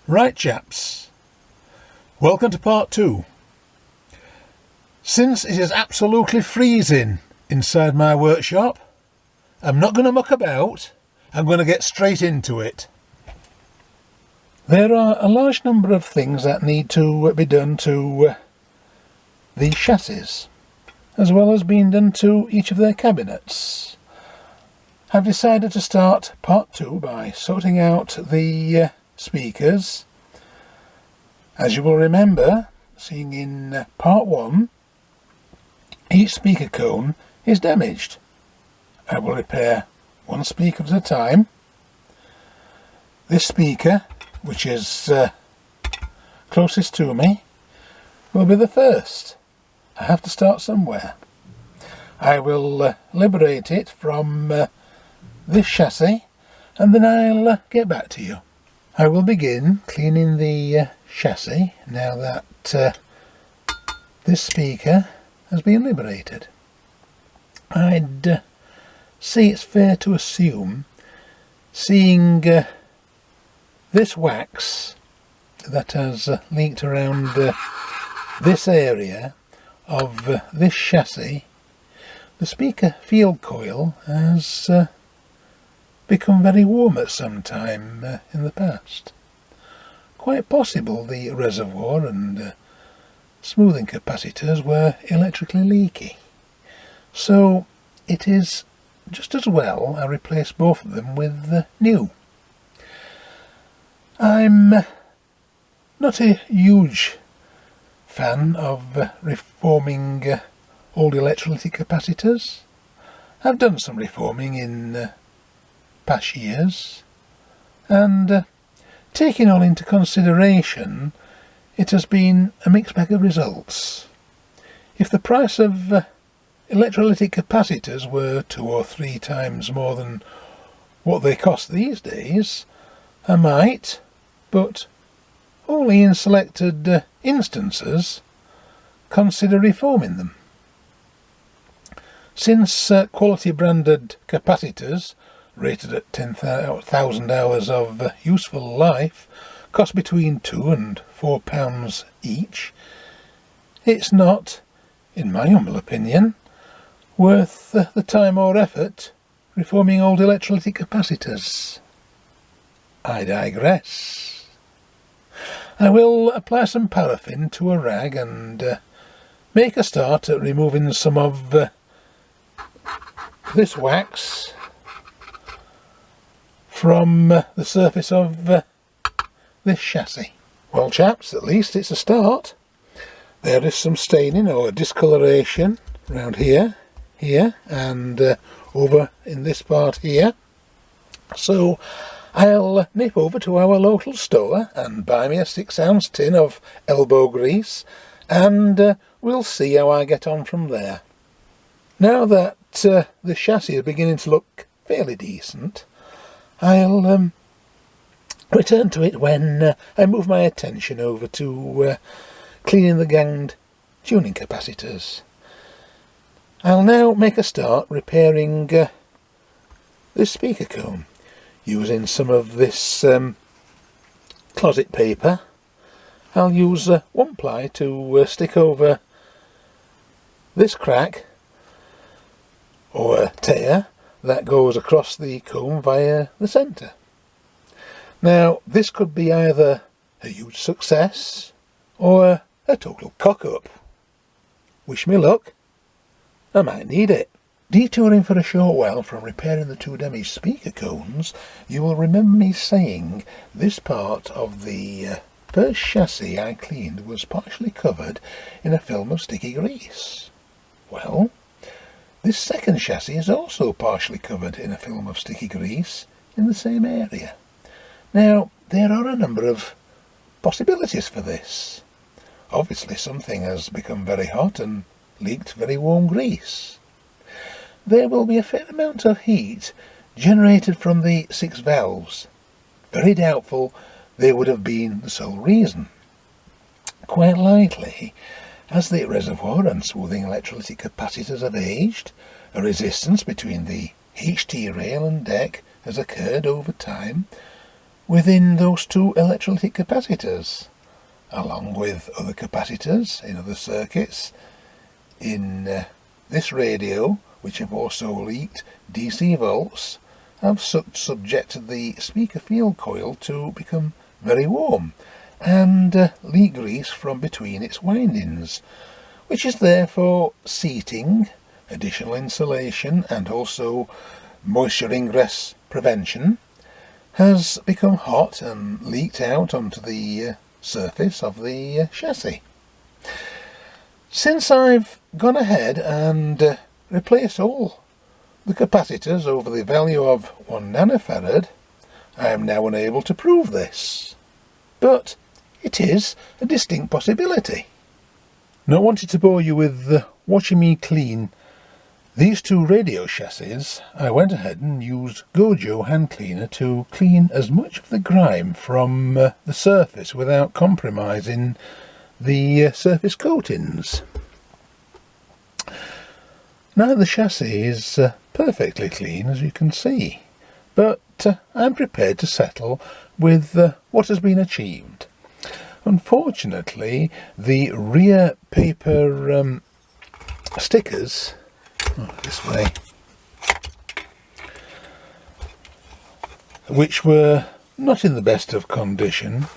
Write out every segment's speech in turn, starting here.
Right chaps, welcome to part 2. Since it is absolutely freezing inside my workshop, I'm not going to muck about, I'm going to get straight into it. There are a large number of things that need to be done to the chassis, as well as being done to each of their cabinets. I've decided to start part 2 by sorting out the speakers. As you will remember, seeing in part 1, each speaker cone is damaged. I will repair one speaker at a time. This speaker, which is closest to me, will be the first. I have to start somewhere. I will liberate it from this chassis, and then I'll get back to you. I will begin cleaning the chassis now that this speaker has been liberated. I'd say it's fair to assume, seeing this wax that has leaked around this area of this chassis, the speaker field coil has become very warm at some time in the past. Quite possible the reservoir and smoothing capacitors were electrically leaky. So it is just as well I replace both of them with new. I'm not a huge fan of reforming old electrolytic capacitors. I've done some reforming in past years, and taking all into consideration, it has been a mixed bag of results. If the price of electrolytic capacitors were 2 or 3 times more than what they cost these days, I might, but only in selected instances, consider reforming them. Since quality branded capacitors rated at 10,000 hours of useful life cost between £2 and £4 each, it's not, in my humble opinion, worth the time or effort reforming old electrolytic capacitors. I digress. I will apply some paraffin to a rag and make a start at removing some of this wax from the surface of this chassis. Well chaps, at least it's a start. There is some staining or discoloration around here, and over in this part here. So I'll nip over to our local store and buy me a 6-ounce tin of elbow grease, and we'll see how I get on from there. Now that the chassis is beginning to look fairly decent, I'll return to it when I move my attention over to cleaning the ganged tuning capacitors. I'll now make a start repairing this speaker cone using some of this closet paper. I'll use 1-ply to stick over this crack or tear that goes across the cone via the centre. Now this could be either a huge success or a total cock-up. Wish me luck, I might need it. Detouring for a short while from repairing the 2 damaged speaker cones, you will remember me saying this part of the first chassis I cleaned was partially covered in a film of sticky grease. Well, this second chassis is also partially covered in a film of sticky grease in the same area. Now, there are a number of possibilities for this. Obviously something has become very hot and leaked very warm grease. There will be a fair amount of heat generated from the 6 valves. Very doubtful they would have been the sole reason. Quite likely, as the reservoir and smoothing electrolytic capacitors have aged, a resistance between the HT rail and deck has occurred over time, within those two electrolytic capacitors, along with other capacitors in other circuits in this radio, which have also leaked DC volts, have subjected the speaker field coil to become very warm and leak grease from between its windings, which is therefore seating, additional insulation and also moisture ingress prevention, has become hot and leaked out onto the surface of the chassis. Since I've gone ahead and replaced all the capacitors over the value of 1 nanofarad, I am now unable to prove this, but it is a distinct possibility. Not wanting to bore you with watching me clean these two radio chassis, I went ahead and used Gojo hand cleaner to clean as much of the grime from the surface without compromising the surface coatings. Now the chassis is perfectly clean, as you can see, but I'm prepared to settle with what has been achieved. Unfortunately, the rear paper stickers, this way, which were not in the best of condition,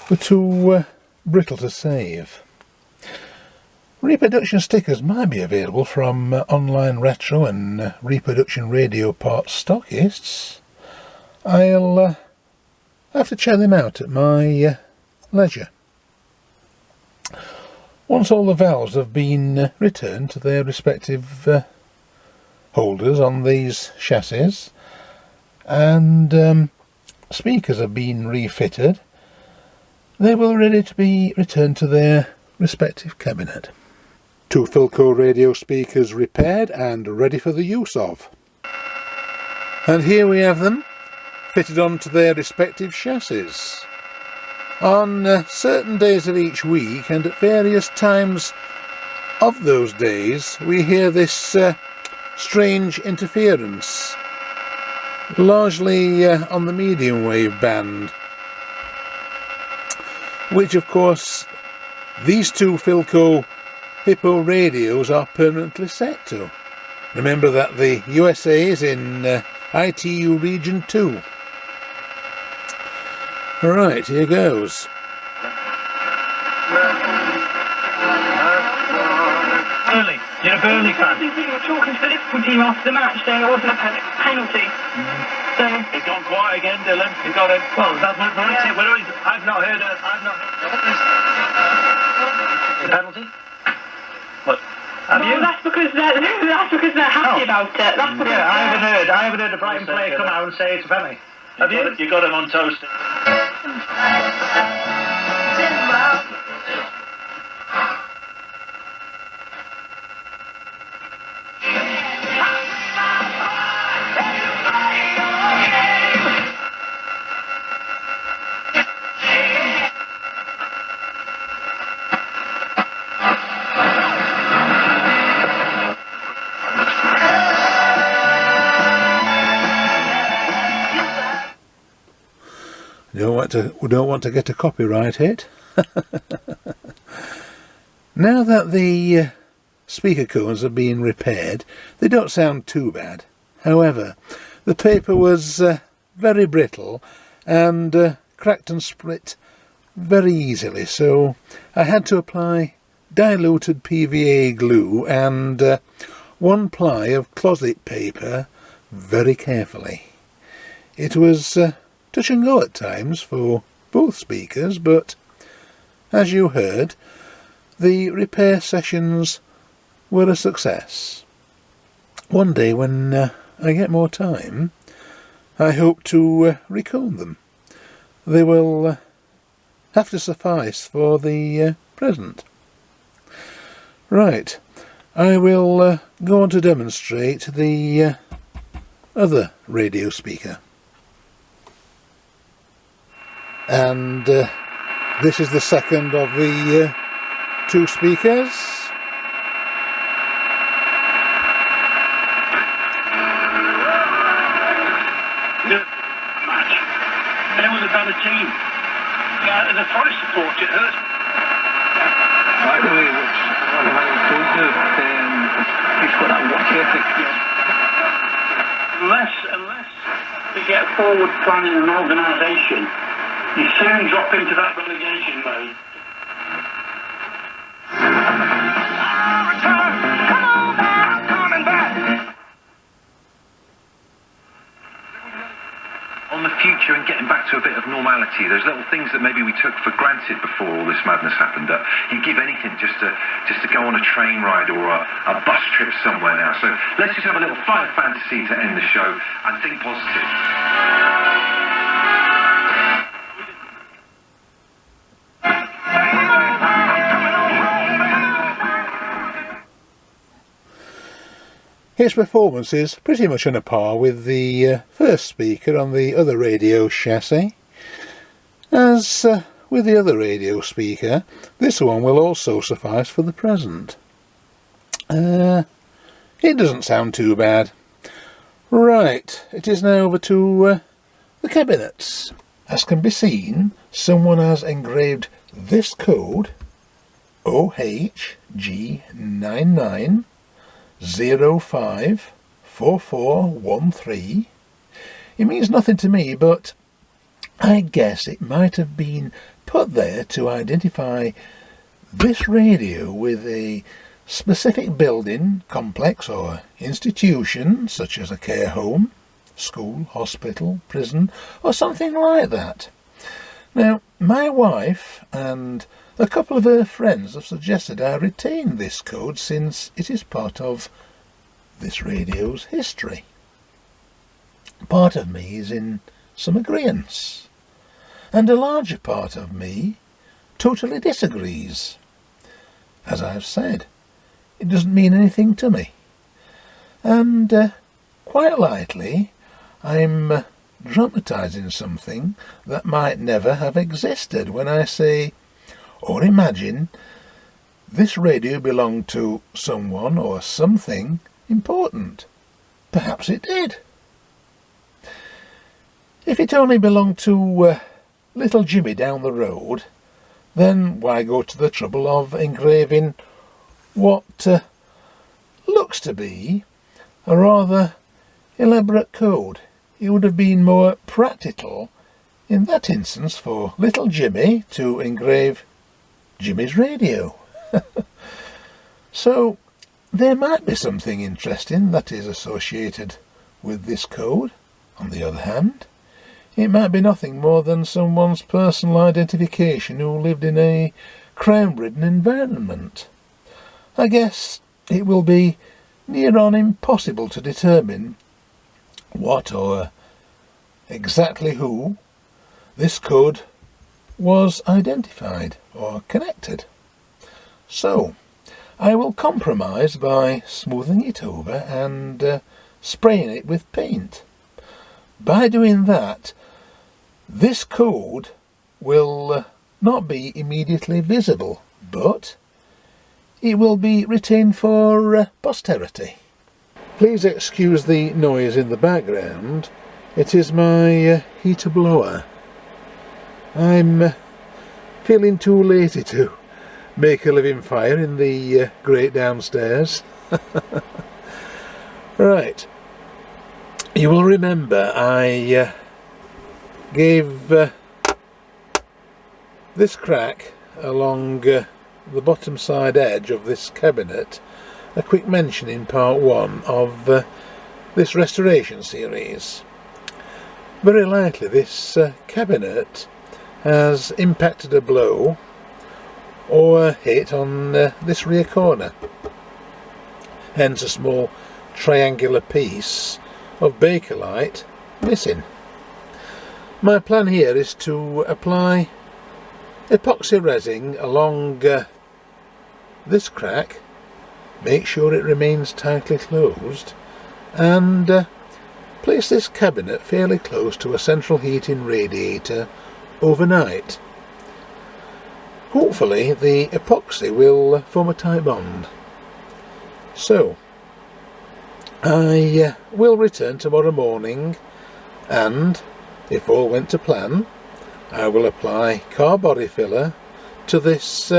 were too brittle to save. Reproduction stickers might be available from online retro and reproduction radio parts stockists. I'll have to check them out at my leisure. Once all the valves have been returned to their respective holders on these chassis and speakers have been refitted, they will be ready to be returned to their respective cabinet. 2 Philco radio speakers repaired and ready for the use of. And here we have them, fitted onto their respective chassis. On certain days of each week and at various times of those days, we hear this strange interference, largely on the medium wave band, which of course these 2 Philco Hippo radios are permanently set to. Remember that the USA is in ITU Region 2. Right, here goes. Burnley, you're a Burnley fan. You were talking to the Liverpool team after the match, saying it wasn't a penalty. So He's gone quiet again, Dylan. He's got him. Well, that's not right. I've not heard it. The penalty? What? Have you? that's because they're happy about it. That's because I haven't heard a Brighton player come out and say it's a penalty. Have you? You got him on toast. We don't want to get a copyright hit. Now that the speaker cones are being repaired, they don't sound too bad. However, the paper was very brittle and cracked and split very easily, so I had to apply diluted PVA glue and 1 ply of closet paper very carefully. It was touch and go at times for both speakers, but as you heard, the repair sessions were a success. One day when I get more time, I hope to recomb them. They will have to suffice for the present. Right, I will go on to demonstrate the other radio speaker. And this is the second of the 2 speakers. Anyone team. Yeah, the Forest support, it hurt. Right the way, which one of my told you, he's got that work ethic. Unless they get forward planning and organisation, you soon drop into that relegation mode. On the future and getting back to a bit of normality, there's little things that maybe we took for granted before all this madness happened, that you give anything just to go on a train ride or a bus trip somewhere now. So let's just have a little flight of fantasy to end the show and think positive. His performance is pretty much on a par with the first speaker on the other radio chassis. As with the other radio speaker, this one will also suffice for the present. It doesn't sound too bad. Right, it is now over to the cabinets. As can be seen, someone has engraved this code, OHG99 054413. It means nothing to me, but I guess it might have been put there to identify this radio with a specific building, complex or institution, such as a care home, school, hospital, prison, or something like that. Now, my wife and a couple of her friends have suggested I retain this code since it is part of this radio's history. Part of me is in some agreeance, and a larger part of me totally disagrees. As I've said, it doesn't mean anything to me, and quite lightly I'm dramatising something that might never have existed when I say, or imagine, this radio belonged to someone or something important. Perhaps it did. If it only belonged to little Jimmy down the road, then why go to the trouble of engraving what looks to be a rather elaborate code? It would have been more practical in that instance for little Jimmy to engrave Jimmy's radio. So there might be something interesting that is associated with this code. On the other hand, it might be nothing more than someone's personal identification who lived in a crime-ridden environment. I guess it will be near on impossible to determine what or exactly who this code was identified or connected. So I will compromise by smoothing it over and spraying it with paint. By doing that, this code will not be immediately visible, but it will be retained for posterity. Please excuse the noise in the background. It is my heater blower. I'm feeling too lazy to make a living fire in the grate downstairs. Right. You will remember I gave this crack along the bottom side edge of this cabinet a quick mention in part 1 of this restoration series. Very likely this cabinet has impacted a blow or hit on this rear corner, hence a small triangular piece of Bakelite missing. My plan here is to apply epoxy resin along this crack, make sure it remains tightly closed, and place this cabinet fairly close to a central heating radiator overnight. Hopefully the epoxy will form a tight bond. So I will return tomorrow morning and, if all went to plan, I will apply car body filler to this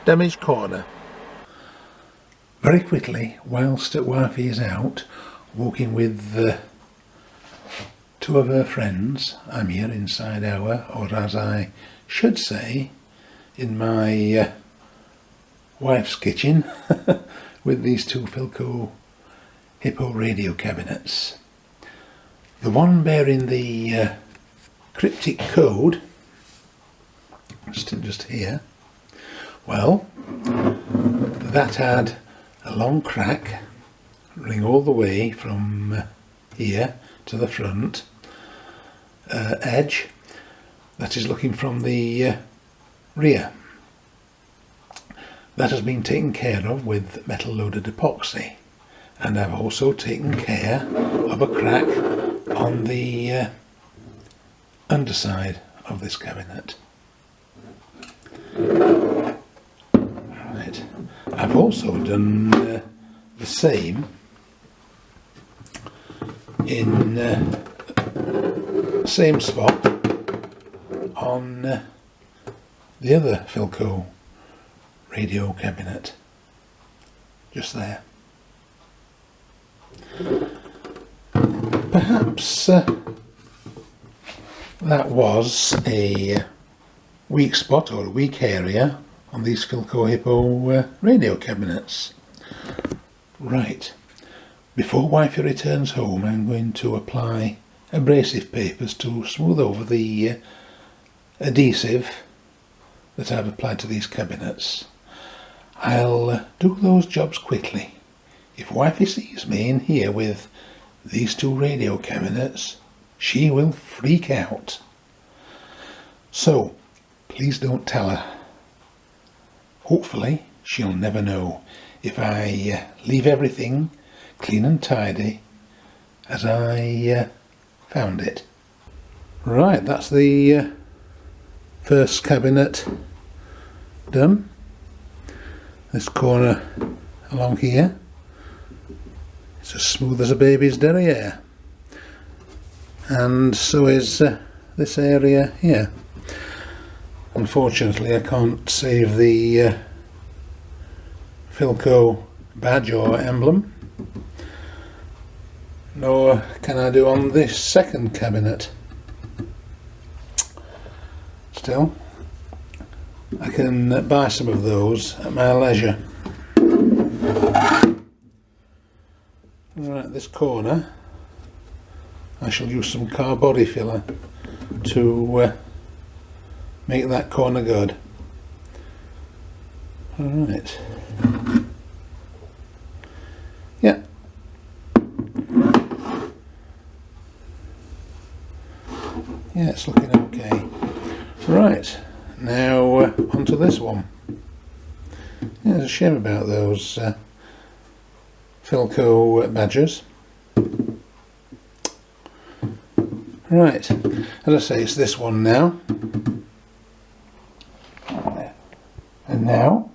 damaged corner. Very quickly, whilst Wifey is out walking with two of her friends, I'm here inside our, or as I should say, in my wife's kitchen with these two Philco Hippo radio cabinets. The one bearing the cryptic code, just here, well, that had a long crack running all the way from here to the front edge that is looking from the rear. That has been taken care of with metal loaded epoxy, and I've also taken care of a crack on the underside of this cabinet. Right. I've also done the same in the same spot on the other Philco radio cabinet, just there. Perhaps that was a weak spot or a weak area on these Philco Hippo radio cabinets. Right, before Wifey returns home, I'm going to apply abrasive papers to smooth over the adhesive that I've applied to these cabinets. I'll do those jobs quickly. If Wifey sees me in here with these two radio cabinets, she will freak out. So, please don't tell her. Hopefully, she'll never know if I leave everything clean and tidy as I found it. Right, that's the first cabinet done. This corner along here, it's as smooth as a baby's derriere, and so is this area here. Unfortunately, I can't save the Philco badge or emblem, nor can I do on this second cabinet. Still, I can buy some of those at my leisure. Right, this corner I shall use some car body filler to make that corner good. Alright. Yeah. Yeah, it's looking okay. Right, now onto this one. Yeah, it's a shame about those Philco badges. Right, as I say, it's this one now. And now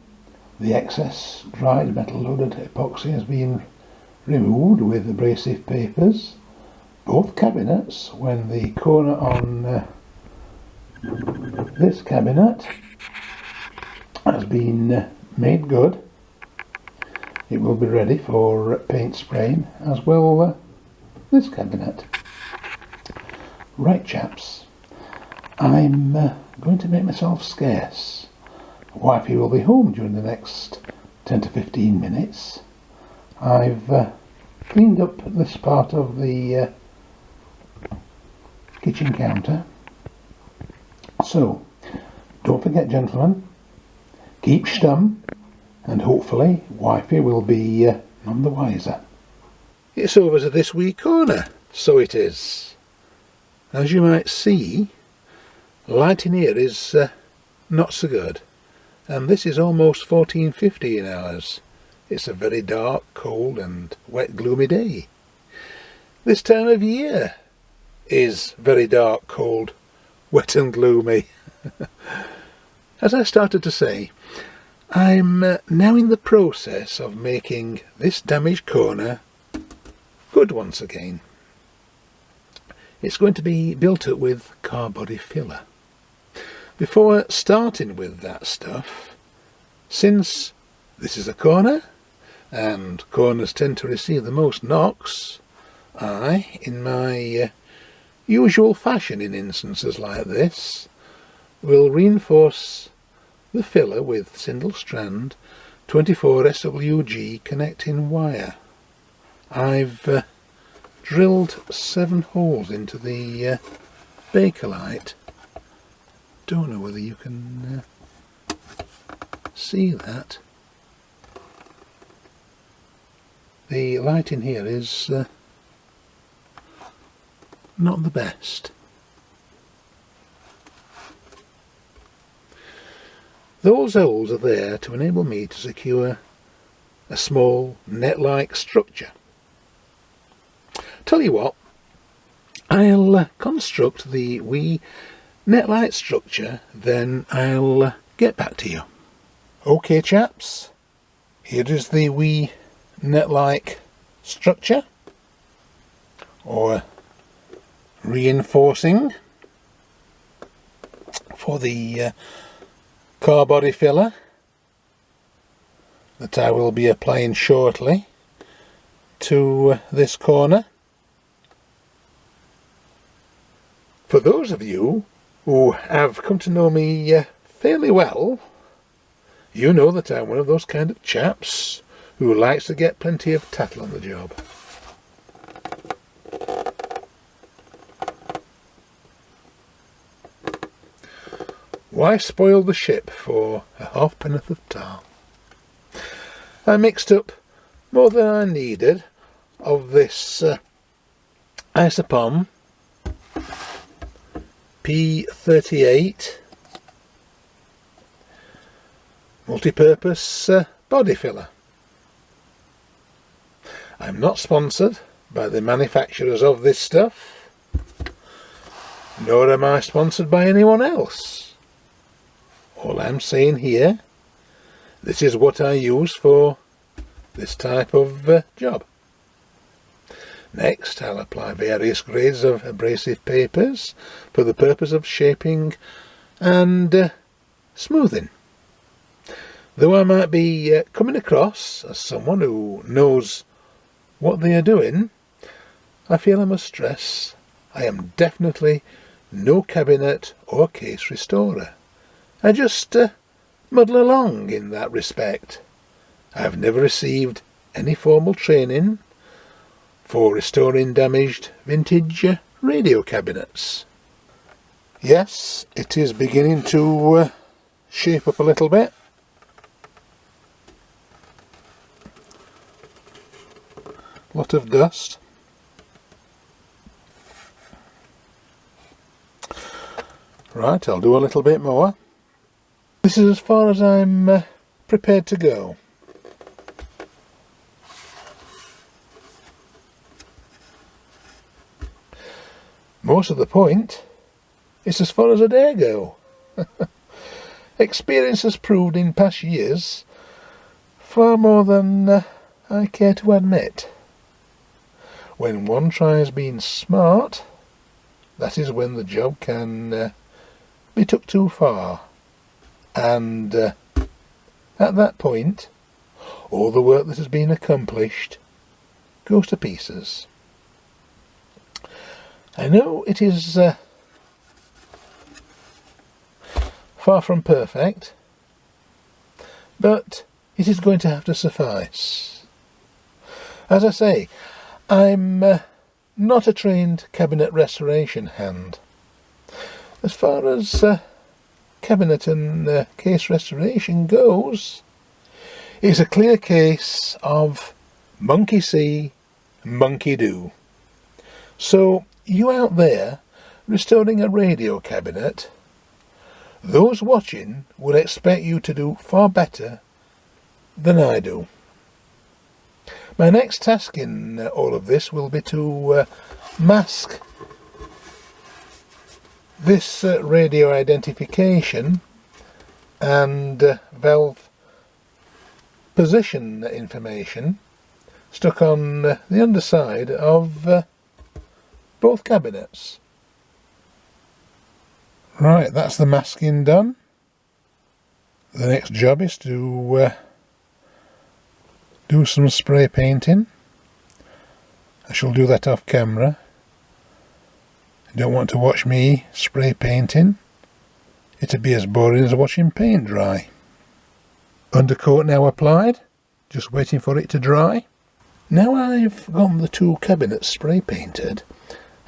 the excess dried metal loaded epoxy has been removed with abrasive papers. Both cabinets, when the corner on this cabinet has been made good, it will be ready for paint spraying, as will this cabinet. Right, chaps, I'm going to make myself scarce. Wifey will be home during the next 10 to 15 minutes. I've cleaned up this part of the kitchen counter. So, don't forget, gentlemen, keep stum, and hopefully Wifey will be none the wiser. It's over to this wee corner, so it is. As you might see, lighting here is not so good, and this is almost 14:15 hours. It's a very dark, cold and wet, gloomy day. This time of year is very dark, cold, wet and gloomy. As I started to say, I'm now in the process of making this damaged corner good once again. it's going to be built up with car body filler. Before starting with that stuff, since this is a corner, and corners tend to receive the most knocks, I, in my usual fashion in instances like this, will reinforce the filler with single strand 24 SWG connecting wire. I've drilled 7 holes into the Bakelite. Don't know whether you can see that. The lighting here is not the best. Those holes are there to enable me to secure a small net-like structure. Tell you what, I'll construct the wee net-like structure, then I'll get back to you. Okay chaps, here is the wee net-like structure, or reinforcing for the car body filler that I will be applying shortly to this corner. For those of you who have come to know me fairly well, you know that I'm one of those kind of chaps who likes to get plenty of tattle on the job. Why spoil the ship for a halfpenn'orth of tar? I mixed up more than I needed of this Isopon P38 multi-purpose body filler. I'm not sponsored by the manufacturers of this stuff, nor am I sponsored by anyone else. All I'm saying here, this is what I use for this type of job. Next, I'll apply various grades of abrasive papers for the purpose of shaping and smoothing. Though I might be coming across as someone who knows what they are doing, I feel I must stress I am definitely no cabinet or case restorer. I just muddle along in that respect. I've never received any formal training for restoring damaged vintage radio cabinets. Yes, it is beginning to shape up a little bit. Lot of dust. Right, I'll do a little bit more. This is as far as I'm prepared to go. Most of the point is as far as I dare go. Experience has proved in past years far more than I care to admit. When one tries being smart, that is when the job can be took too far, and at that point all the work that has been accomplished goes to pieces. I know it is far from perfect, but it is going to have to suffice. As I say, I'm not a trained cabinet restoration hand. As far as cabinet and case restoration goes, it's a clear case of monkey see, monkey do. So you out there restoring a radio cabinet, those watching will expect you to do far better than I do. My next task in all of this will be to mask this radio identification and valve position information stuck on the underside of both cabinets. Right, that's the masking done. The next job is to do some spray painting. I shall do that off camera. You don't want to watch me spray painting. It'd be as boring as watching paint dry. Undercoat now applied, just waiting for it to dry. Now I've got the two cabinets spray painted,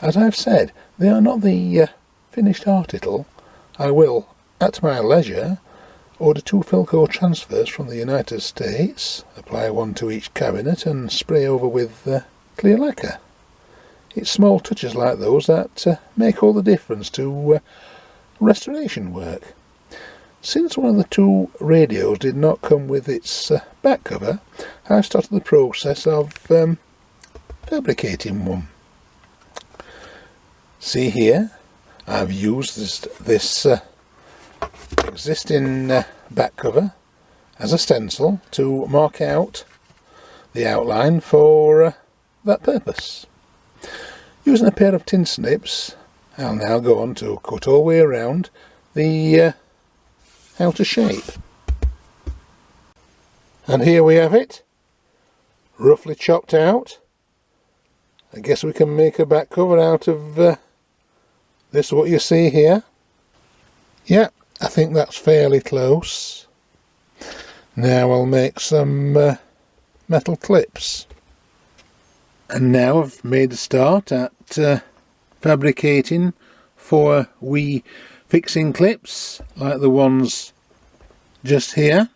as I've said, they are not the finished article. I will, at my leisure, order 2 Philco transfers from the United States, apply one to each cabinet and spray over with clear lacquer. It's small touches like those that make all the difference to restoration work. Since one of the 2 radios did not come with its back cover, I started the process of fabricating one. See here, I've used this existing back cover as a stencil to mark out the outline for that purpose. Using a pair of tin snips, I'll now go on to cut all the way around the outer shape. And here we have it, roughly chopped out. I guess we can make a back cover out of this, what you see here. Yeah, I think that's fairly close. Now I'll make some metal clips. And now I've made a start at fabricating 4 wee fixing clips like the ones just here.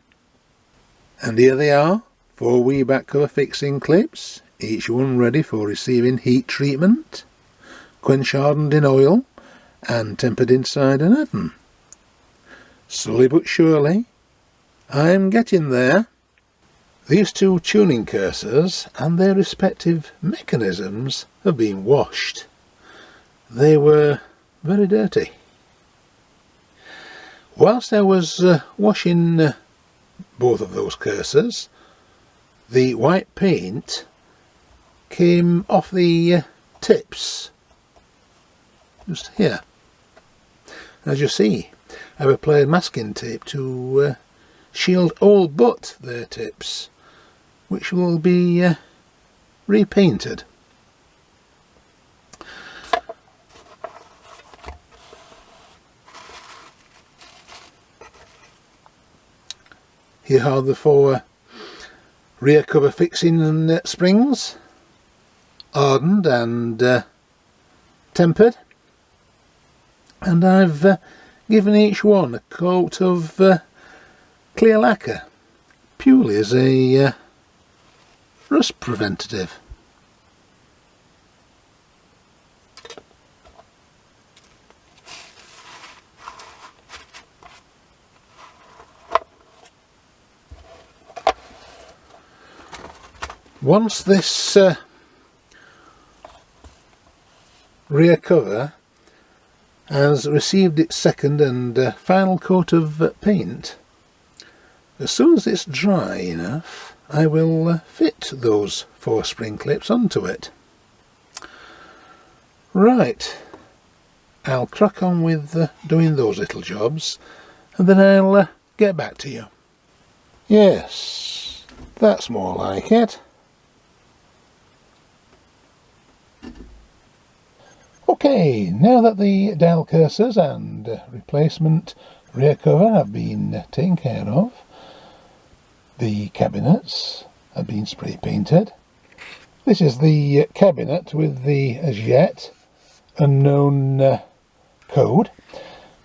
And here they are, 4 wee back cover fixing clips, each one ready for receiving heat treatment, quench hardened in oil and tempered inside an oven. Slowly but surely, I'm getting there. These 2 tuning cursors and their respective mechanisms have been washed. They were very dirty. Whilst I was washing both of those cursors, the white paint came off the tips, just here. As you see, I've applied masking tape to shield all but their tips, which will be repainted. Here are the 4 rear cover fixing springs, hardened and tempered, and I've given each one a coat of clear lacquer, purely as a rust preventative. Once this rear cover has received its second and final coat of paint, as soon as it's dry enough, I will fit those 4 spring clips onto it. Right, I'll crack on with doing those little jobs, and then I'll get back to you. Yes, that's more like it. Okay, now that the dial cursors and replacement rear cover have been taken care of, the cabinets have been spray painted. This is the cabinet with the as yet unknown code.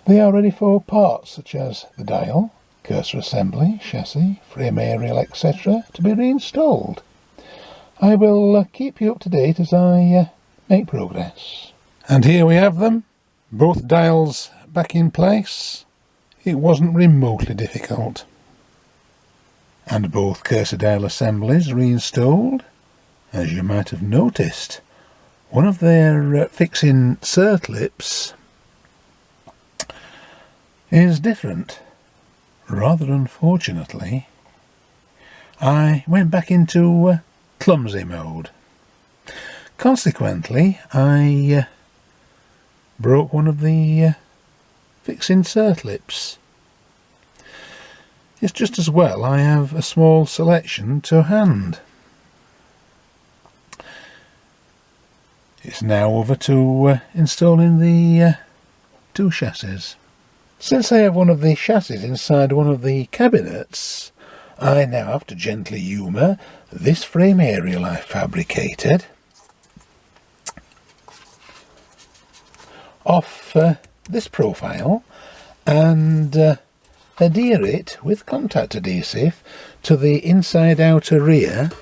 They are ready for parts such as the dial, cursor assembly, chassis, frame aerial, etc. to be reinstalled. I will keep you up to date as I make progress. And here we have them, both dials back in place. It wasn't remotely difficult. And both cursor dial assemblies reinstalled. As you might have noticed, one of their fixing circlips is different. Rather unfortunately, I went back into clumsy mode. Consequently, I broke one of the fixed insert lips. It's just as well I have a small selection to hand. It's now over to installing the two chassis. Since I have one of the chassis inside one of the cabinets, I now have to gently humour this frame aerial I fabricated off this profile and adhere it with contact adhesive to the inside outer rear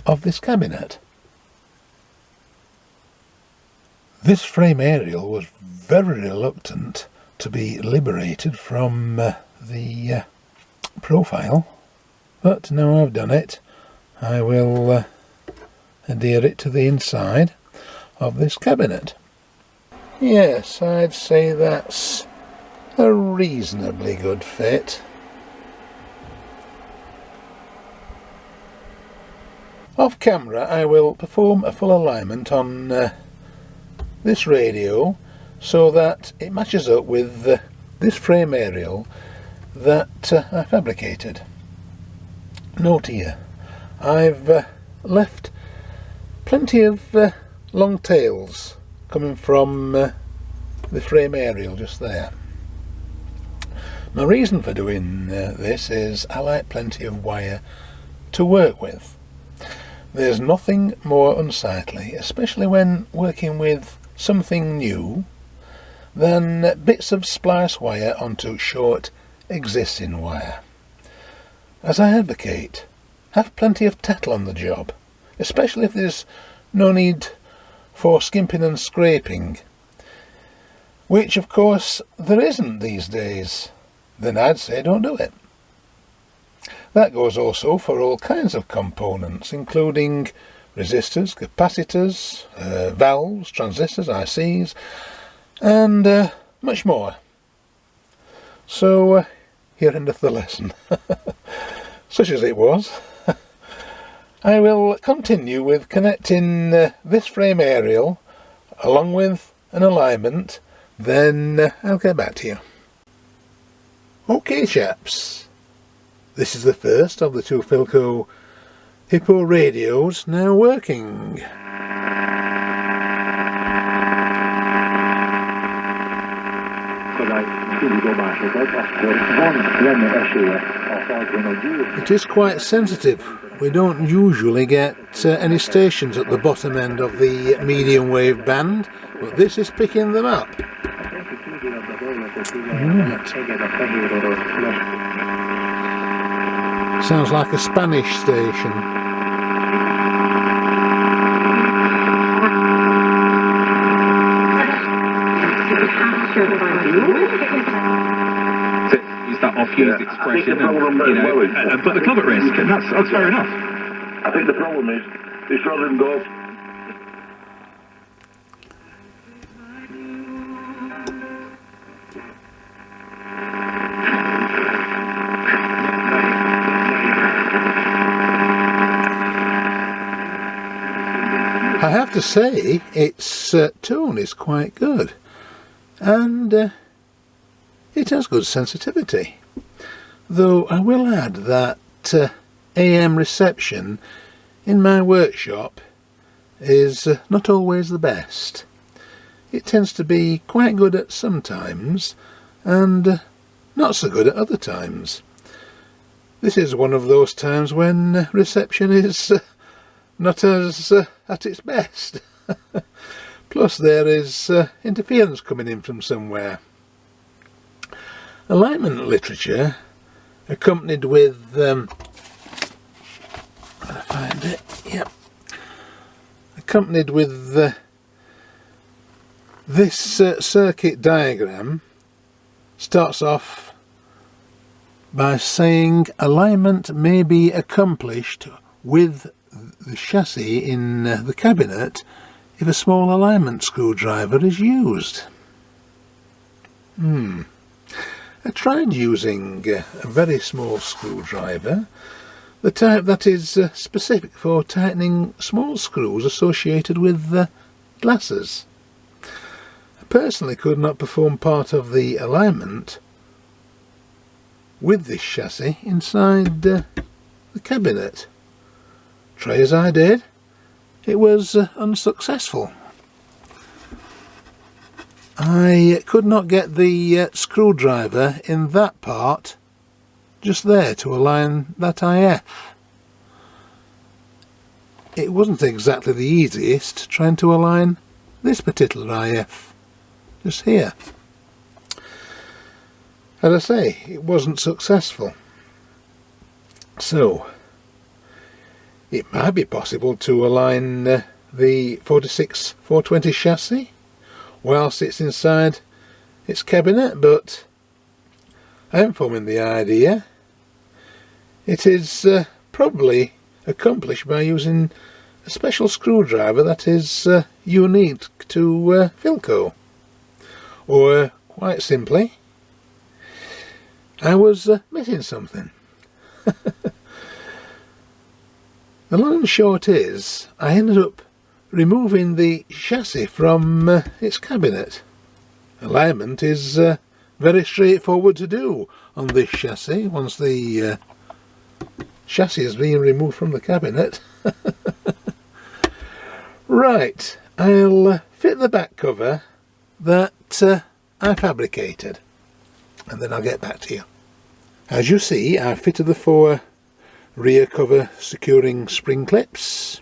of this cabinet. This frame aerial was very reluctant to be liberated from the profile, but now I've done it, I will adhere it to the inside of this cabinet. Yes, I'd say that's a reasonably good fit. Off camera I will perform a full alignment on this radio so that it matches up with this frame aerial that I fabricated. Note here, I've left plenty of long tails coming from the frame aerial just there. My reason for doing this is I like plenty of wire to work with. There's nothing more unsightly, especially when working with something new, than bits of splice wire onto short existing wire. As I advocate, have plenty of tattle on the job, especially if there's no need for skimping and scraping, which of course there isn't these days. Then I'd say don't do it. That goes also for all kinds of components, including resistors, capacitors, valves, transistors, ICs, and much more. So here endeth the lesson. Such as it was. I will continue with connecting this frame aerial along with an alignment, then I'll get back to you. Okay chaps, this is the first of the two Philco Hippo radios now working. It is quite sensitive. We don't usually get any stations at the bottom end of the medium wave band, but this is picking them up. Right. Sounds like a Spanish station. Use that off-used expression and put the club at risk, and that's fair enough. I think the problem is this rather than go. I have to say its tone is quite good, and it has good sensitivity, though I will add that AM reception in my workshop is not always the best. It tends to be quite good at some times and not so good at other times. This is one of those times when reception is not as at its best. Plus there is interference coming in from somewhere. Alignment literature accompanied with accompanied with this circuit diagram starts off by saying alignment may be accomplished with the chassis in the cabinet if a small alignment screwdriver is used. I tried using a very small screwdriver, the type that is specific for tightening small screws associated with glasses. I personally could not perform part of the alignment with this chassis inside the cabinet. Try as I did, it was unsuccessful. I could not get the screwdriver in that part just there to align that IF. It wasn't exactly the easiest trying to align this particular IF just here. As I say, it wasn't successful. So it might be possible to align the 46420 chassis whilst it's inside its cabinet, but I am forming the idea. It is probably accomplished by using a special screwdriver that is unique to Philco. Or quite simply, I was missing something. The long and short is, I ended up removing the chassis from its cabinet. Alignment is very straightforward to do on this chassis once the chassis has been removed from the cabinet. Right, I'll fit the back cover that I fabricated and then I'll get back to you. As you see, I've fitted the 4 rear cover securing spring clips.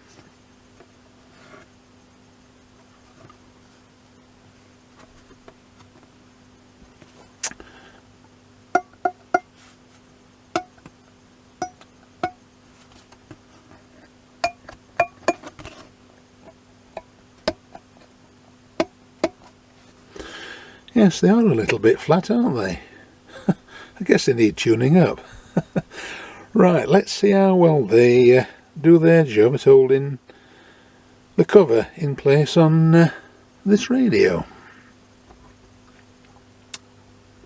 Yes, they are a little bit flat, aren't they? I guess they need tuning up. Right, let's see how well they do their job at holding the cover in place on this radio.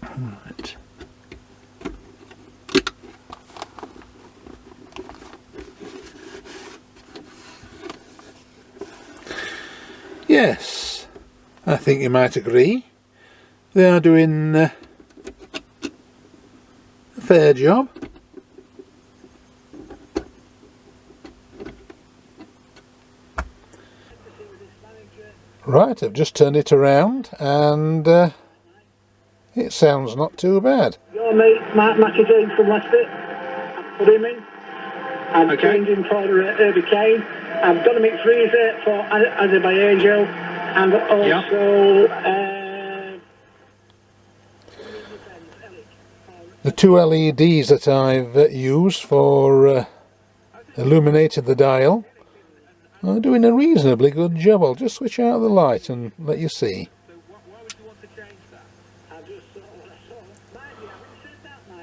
Right. Yes, I think you might agree. They are doing a fair job. Right, I've just turned it around and it sounds not too bad. Your mate, Matty James from Leicester, I've put him in. I've changed him for Herbie Kane. I've done him in freezer for Azerbaijan and also the 2 LEDs that I've used for illuminating the dial are doing a reasonably good job. I'll just switch out the light and let you see.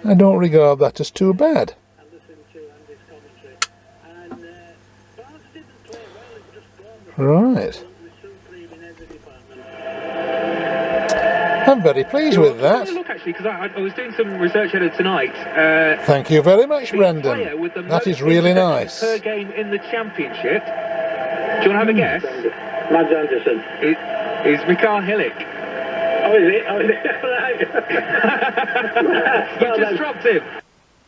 I don't regard that as too bad. Right. I'm very pleased with that. Look, actually, because I was doing some research on it tonight. Thank you very much, Brendan. That is really nice. Per game in the championship. Do you want to have a guess? Mads Anderson. Is Mikael Hillick. Oh, is it? Oh, is it? Right. You just dropped him.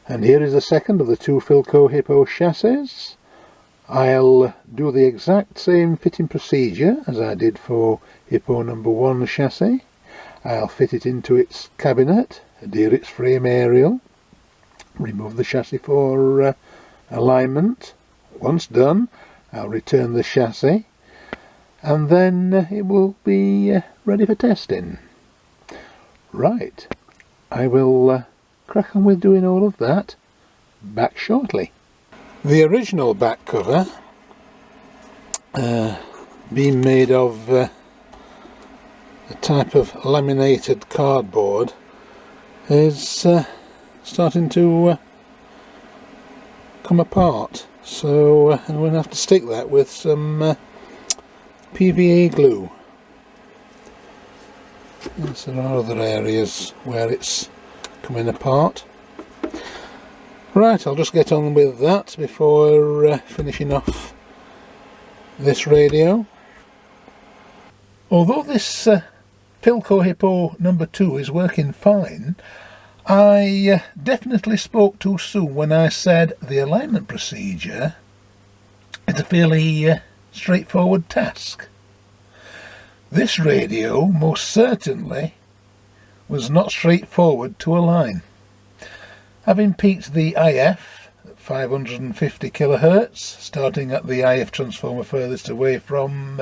And here is the second of the 2 Philco Hippo chassis. I'll do the exact same fitting procedure as I did for Hippo number 1 chassis. I'll fit it into its cabinet, adhere its frame aerial, remove the chassis for alignment. Once done, I'll return the chassis and then it will be ready for testing. Right, I will crack on with doing all of that back shortly. The original back cover, being made of a type of laminated cardboard, is starting to come apart, so I'm going to have to stick that with some PVA glue. Yes, there are other areas where it's coming apart. Right, I'll just get on with that before finishing off this radio. Although this Philco Hippo number 2 is working fine, I definitely spoke too soon when I said the alignment procedure is a fairly straightforward task. This radio most certainly was not straightforward to align. Having peaked the IF at 550 kHz, starting at the IF transformer furthest away from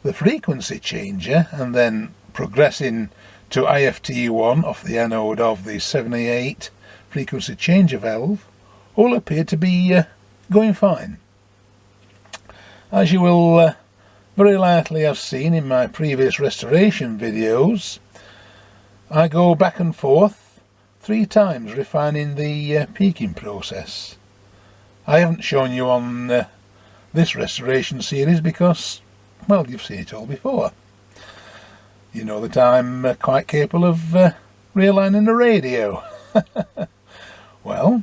the frequency changer, and then progressing to IFT1 off the anode of the 78 frequency changer valve, all appeared to be going fine. As you will very likely have seen in my previous restoration videos, I go back and forth 3 times refining the peaking process. I haven't shown you on this restoration series because, well, you've seen it all before. You know that I'm quite capable of realigning a radio. Well,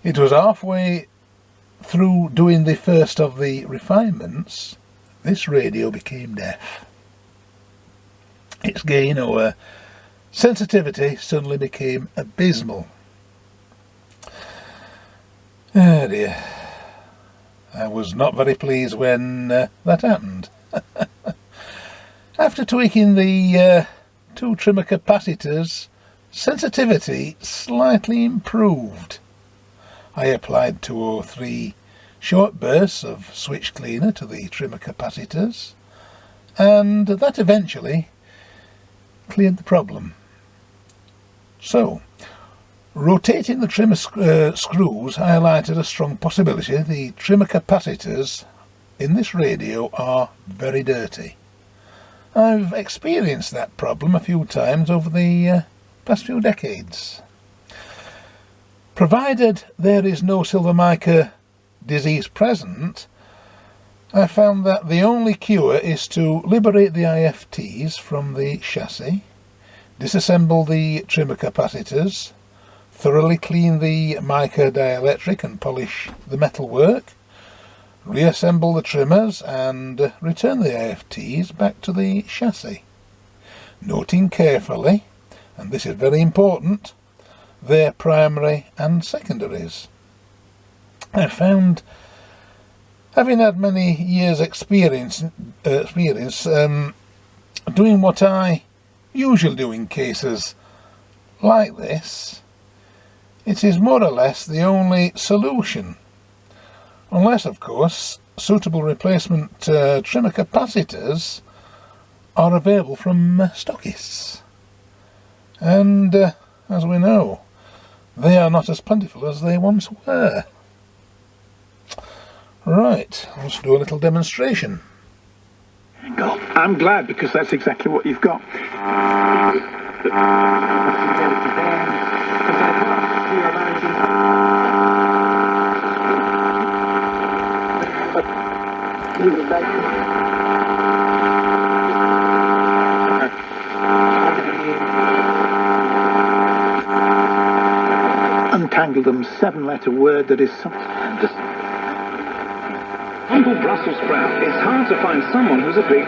it was halfway through doing the first of the refinements, this radio became deaf. Its gain, or sensitivity, suddenly became abysmal. Oh dear. I was not very pleased when that happened. After tweaking the 2 trimmer capacitors, sensitivity slightly improved. I applied 2 or 3 short bursts of switch cleaner to the trimmer capacitors, and that eventually cleared the problem. So, rotating the trimmer screws highlighted a strong possibility the trimmer capacitors in this radio are very dirty. I've experienced that problem a few times over the past few decades. Provided there is no silver mica disease present, I found that the only cure is to liberate the IFTs from the chassis, disassemble the trimmer capacitors, thoroughly clean the mica dielectric and polish the metalwork, reassemble the trimmers and return the IFTs back to the chassis, noting carefully, and this is very important, their primary and secondaries. I found, having had many years experience doing what I usually do in cases like this, it is more or less the only solution, unless of course suitable replacement trimmer capacitors are available from stockists, and as we know, they are not as plentiful as they once were. Right, let's do a little demonstration. I'm glad, because that's exactly what you've got. Untangle them, 7-letter word that is something. Humble Brussels sprout. It's hard to find someone who's a big...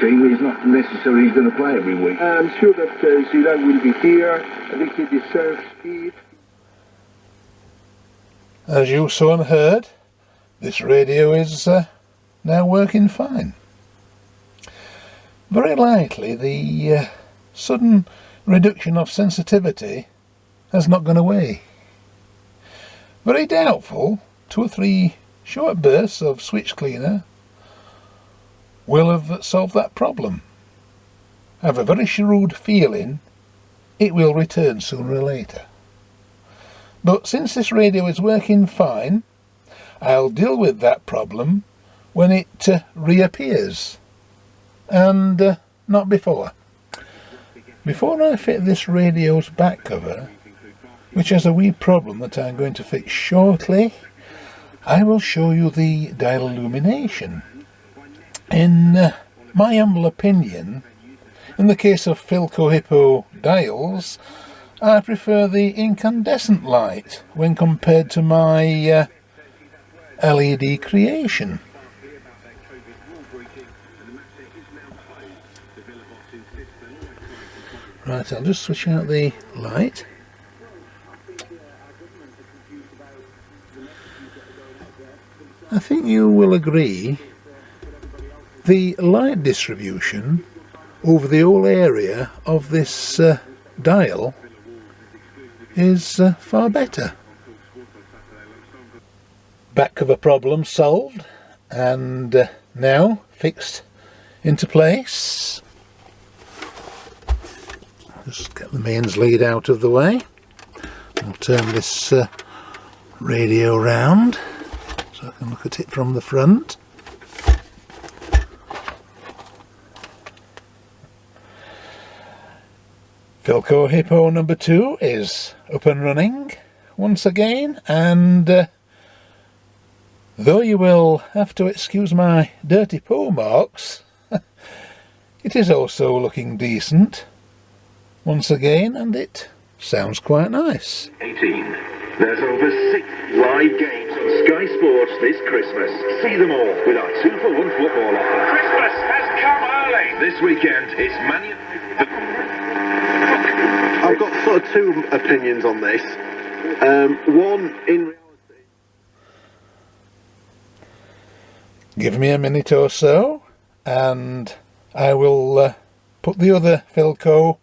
Team, he's not necessarily going to play every week. I'm sure that Zidane will be here. I think he deserves it. As you saw and heard, this radio is now working fine. Very likely the sudden reduction of sensitivity has not gone away. Very doubtful 2 or 3 short bursts of switch cleaner will have solved that problem. I have a very shrewd feeling it will return sooner or later. But since this radio is working fine, I'll deal with that problem when it reappears, and not before. Before I fit this radio's back cover, which has a wee problem that I'm going to fix shortly, I will show you the dial illumination. In my humble opinion, in the case of Philco Hippo dials, I prefer the incandescent light when compared to my LED creation. Right, I'll just switch out the light. I think you will agree the light distribution over the whole area of this dial is far better. Back cover problem solved, and now fixed into place. Just get the mains lead out of the way. We'll turn this radio round so I can look at it from the front. Philco Hippo number 2 is up and running once again, and though you will have to excuse my dirty paw marks, it is also looking decent once again, and it sounds quite nice. 18. There's over 6 live games on Sky Sports this Christmas. See them all with our 2-for-1 football offer. Christmas has come early. This weekend it's Man United. I've got sort of two opinions on this. One, in reality... Give me a minute or so, and I will put the other Philco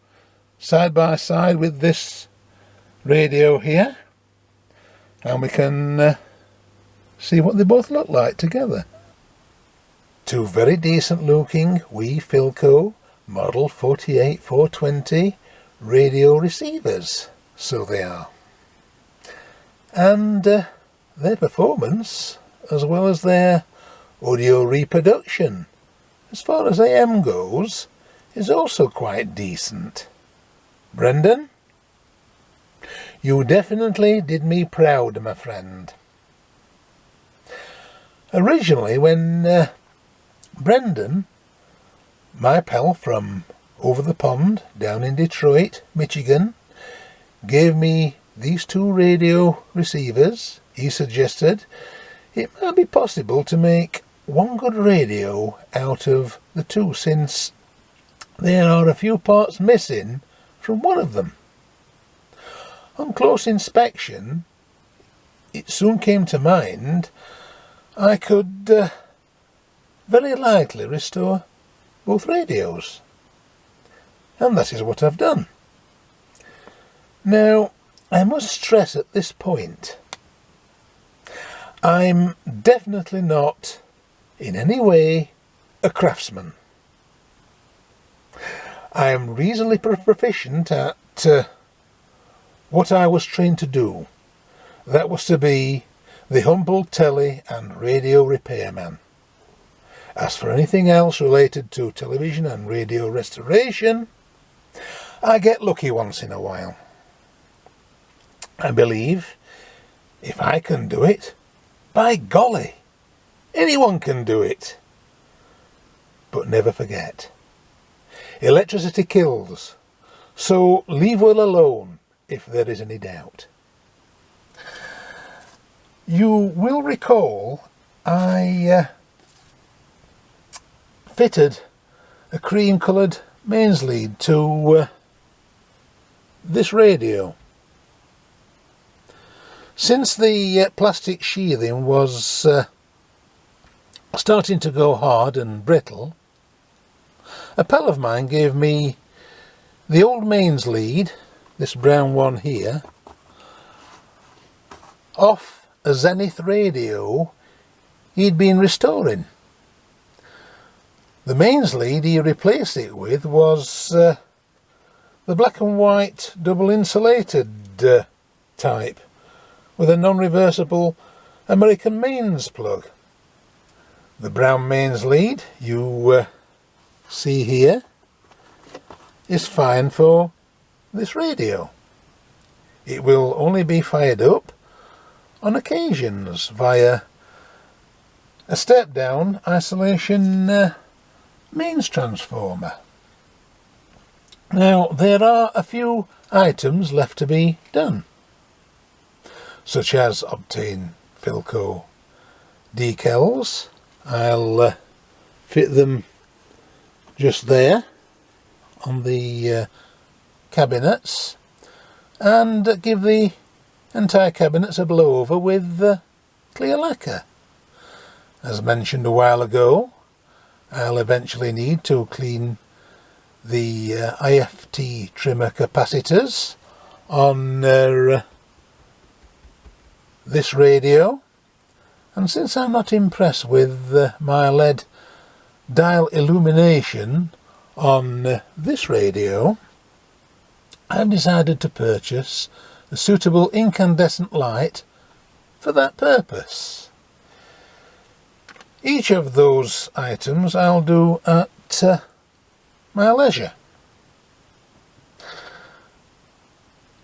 side by side with this radio here, and we can see what they both look like together. Two very decent looking wee Philco model 48420 radio receivers, so they are. And their performance, as well as their audio reproduction, as far as AM goes, is also quite decent. Brendan, you definitely did me proud, my friend. Originally, when Brendan, my pal from over the pond down in Detroit, Michigan, gave me these 2 radio receivers, he suggested it might be possible to make one good radio out of the 2, since there are a few parts missing from one of them. On close inspection, it soon came to mind I could very likely restore both radios, and that is what I've done. Now, I must stress at this point, I'm definitely not in any way a craftsman. I am reasonably proficient at what I was trained to do. That was to be the humble telly and radio repairman. As for anything else related to television and radio restoration, I get lucky once in a while. I believe if I can do it, by golly, anyone can do it. But never forget, electricity kills, so leave well alone if there is any doubt. You will recall I fitted a cream-coloured mains lead to this radio. Since the plastic sheathing was starting to go hard and brittle, a pal of mine gave me the old mains lead, this brown one here, off a Zenith radio he'd been restoring. The mains lead he replaced it with was the black and white double insulated type with a non-reversible American mains plug. The brown mains lead you see here is fine for this radio. It will only be fired up on occasions via a step-down isolation mains transformer. Now, there are a few items left to be done, such as obtain Philco decals. I'll fit them just there on the cabinets and give the entire cabinets a blow over with clear lacquer. As mentioned a while ago, I'll eventually need to clean the IFT trimmer capacitors on this radio, and since I'm not impressed with my LED dial illumination on this radio, I've decided to purchase a suitable incandescent light for that purpose. Each of those items I'll do at my leisure.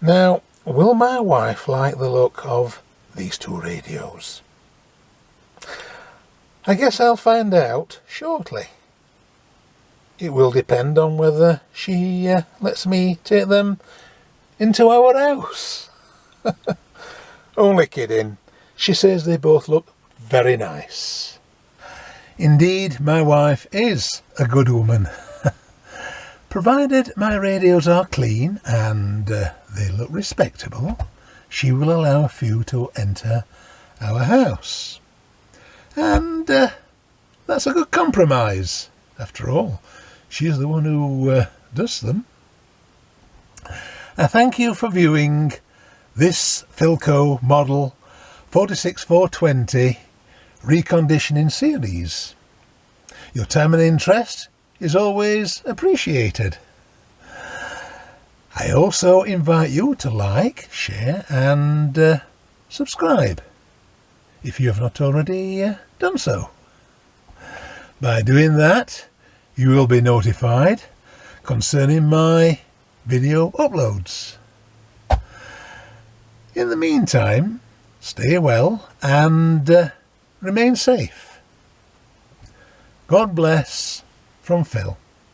Now, will my wife like the look of these two radios? I guess I'll find out shortly. It will depend on whether she lets me take them into our house. Only kidding. She says they both look very nice. Indeed, my wife is a good woman. Provided my radios are clean and they look respectable, she will allow a few to enter our house. And that's a good compromise. After all, she's the one who does them. I thank you for viewing this Philco model 46420 reconditioning series. Your time and interest is always appreciated. I also invite you to like, share and subscribe if you have not already done so. By doing that, you will be notified concerning my video uploads. In the meantime, stay well and remain safe. God bless from Phil.